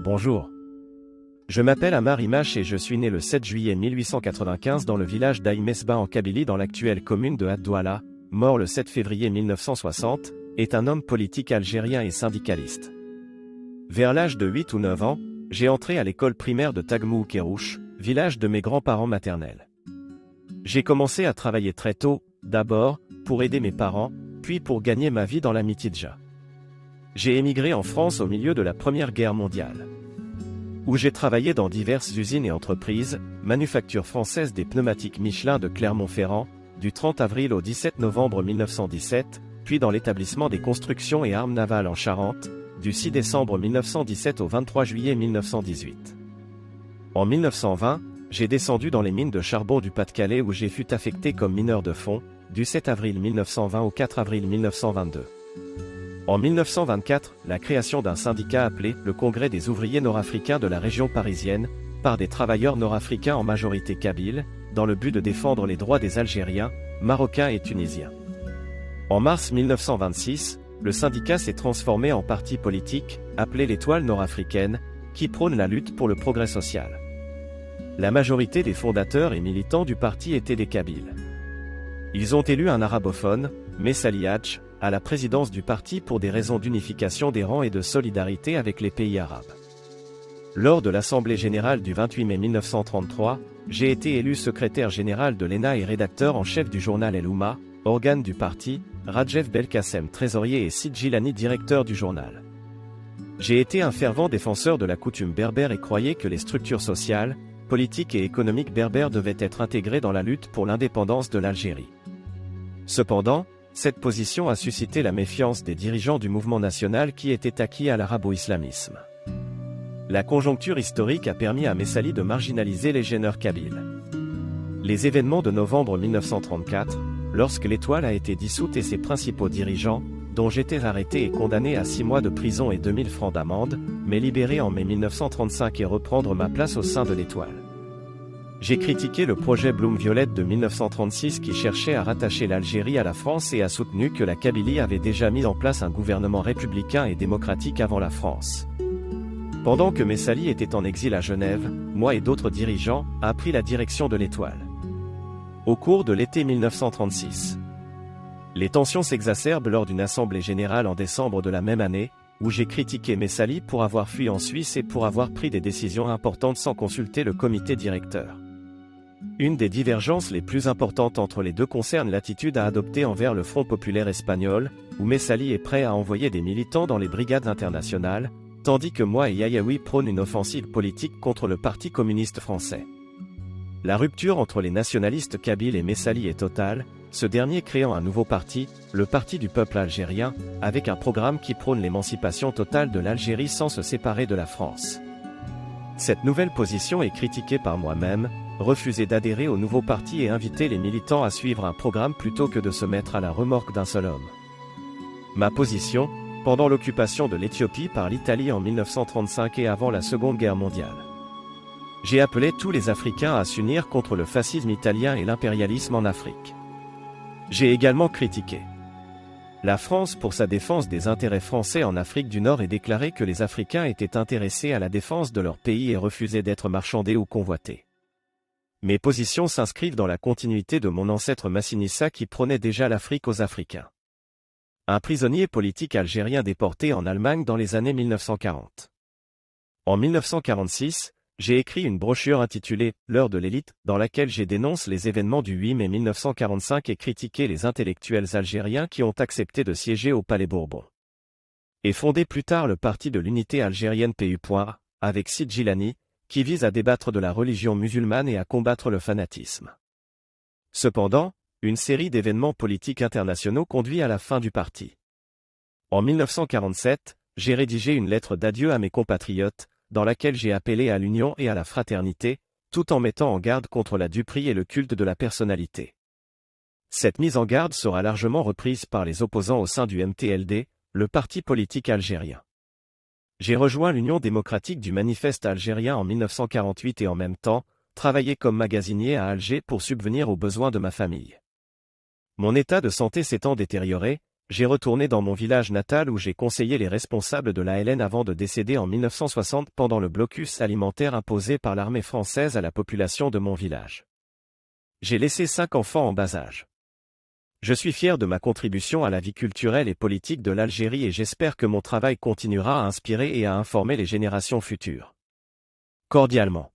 Bonjour. Je m'appelle Amar Imache et je suis né le 7 juillet 1895 dans le village d'Aï-Mesba en Kabylie dans l'actuelle commune de Had-Douala, mort le 7 février 1960, est un homme politique algérien et syndicaliste. Vers l'âge de 8 ou 9 ans, j'ai entré à l'école primaire de Tagmou Kérouche, village de mes grands-parents maternels. J'ai commencé à travailler très tôt, d'abord, pour aider mes parents, puis pour gagner ma vie dans la Mitidja. J'ai émigré en France au milieu de la Première Guerre mondiale, où j'ai travaillé dans diverses usines et entreprises, manufacture française des pneumatiques Michelin de Clermont-Ferrand, du 30 avril au 17 novembre 1917, puis dans l'établissement des constructions et armes navales en Charente, du 6 décembre 1917 au 23 juillet 1918. En 1920, j'ai descendu dans les mines de charbon du Pas-de-Calais où j'ai fut affecté comme mineur de fond, du 7 avril 1920 au 4 avril 1922. En 1924, la création d'un syndicat appelé le Congrès des ouvriers nord-africains de la région parisienne, par des travailleurs nord-africains en majorité kabyles, dans le but de défendre les droits des Algériens, Marocains et Tunisiens. En mars 1926, le syndicat s'est transformé en parti politique, appelé l'Étoile nord-africaine, qui prône la lutte pour le progrès social. La majorité des fondateurs et militants du parti étaient des Kabyles. Ils ont élu un arabophone, Messali Hadj, à la présidence du parti pour des raisons d'unification des rangs et de solidarité avec les pays arabes. Lors de l'Assemblée générale du 28 mai 1933, j'ai été élu secrétaire général de l'ENA et rédacteur en chef du journal El Oumma, organe du parti, Radjef Belkacem trésorier et Sid Gilani directeur du journal. J'ai été un fervent défenseur de la coutume berbère et croyais que les structures sociales, politiques et économiques berbères devaient être intégrées dans la lutte pour l'indépendance de l'Algérie. Cependant, cette position a suscité la méfiance des dirigeants du mouvement national qui était acquis à l'arabo-islamisme. La conjoncture historique a permis à Messali de marginaliser les gêneurs kabyles. Les événements de novembre 1934, lorsque l'Étoile a été dissoute et ses principaux dirigeants, dont j'étais arrêté et condamné à 6 mois de prison et 2000 francs d'amende, m'est libéré en mai 1935 et reprendre ma place au sein de l'Étoile. J'ai critiqué le projet Bloom-Violette de 1936 qui cherchait à rattacher l'Algérie à la France et a soutenu que la Kabylie avait déjà mis en place un gouvernement républicain et démocratique avant la France. Pendant que Messali était en exil à Genève, moi et d'autres dirigeants, a pris la direction de l'Étoile. Au cours de l'été 1936, les tensions s'exacerbent lors d'une assemblée générale en décembre de la même année, où j'ai critiqué Messali pour avoir fui en Suisse et pour avoir pris des décisions importantes sans consulter le comité directeur. Une des divergences les plus importantes entre les deux concerne l'attitude à adopter envers le Front populaire espagnol, où Messali est prêt à envoyer des militants dans les brigades internationales, tandis que moi et Yayaoui prônent une offensive politique contre le Parti communiste français. La rupture entre les nationalistes kabyles et Messali est totale, ce dernier créant un nouveau parti, le Parti du peuple algérien, avec un programme qui prône l'émancipation totale de l'Algérie sans se séparer de la France. Cette nouvelle position est critiquée par moi-même, refuser d'adhérer au nouveau parti et inviter les militants à suivre un programme plutôt que de se mettre à la remorque d'un seul homme. Ma position, pendant l'occupation de l'Éthiopie par l'Italie en 1935 et avant la Seconde Guerre mondiale. J'ai appelé tous les Africains à s'unir contre le fascisme italien et l'impérialisme en Afrique. J'ai également critiqué la France pour sa défense des intérêts français en Afrique du Nord et déclaré que les Africains étaient intéressés à la défense de leur pays et refusaient d'être marchandés ou convoités. Mes positions s'inscrivent dans la continuité de mon ancêtre Massinissa qui prônait déjà l'Afrique aux Africains. Un prisonnier politique algérien déporté en Allemagne dans les années 1940. En 1946, j'ai écrit une brochure intitulée « L'heure de l'élite » dans laquelle j'ai dénoncé les événements du 8 mai 1945 et critiqué les intellectuels algériens qui ont accepté de siéger au Palais Bourbon. Et fondé plus tard le Parti de l'Unité algérienne PU. Avec Sid Gilani, qui vise à débattre de la religion musulmane et à combattre le fanatisme. Cependant, une série d'événements politiques internationaux conduit à la fin du parti. En 1947, j'ai rédigé une lettre d'adieu à mes compatriotes, dans laquelle j'ai appelé à l'union et à la fraternité, tout en mettant en garde contre la duperie et le culte de la personnalité. Cette mise en garde sera largement reprise par les opposants au sein du MTLD, le parti politique algérien. J'ai rejoint l'Union démocratique du Manifeste algérien en 1948 et en même temps, travaillé comme magasinier à Alger pour subvenir aux besoins de ma famille. Mon état de santé s'étant détérioré, J'ai retourné dans mon village natal où j'ai conseillé les responsables de l'ALN avant de décéder en 1960 pendant le blocus alimentaire imposé par l'armée française à la population de mon village. J'ai laissé 5 enfants en bas âge. Je suis fier de ma contribution à la vie culturelle et politique de l'Algérie et j'espère que mon travail continuera à inspirer et à informer les générations futures. Cordialement.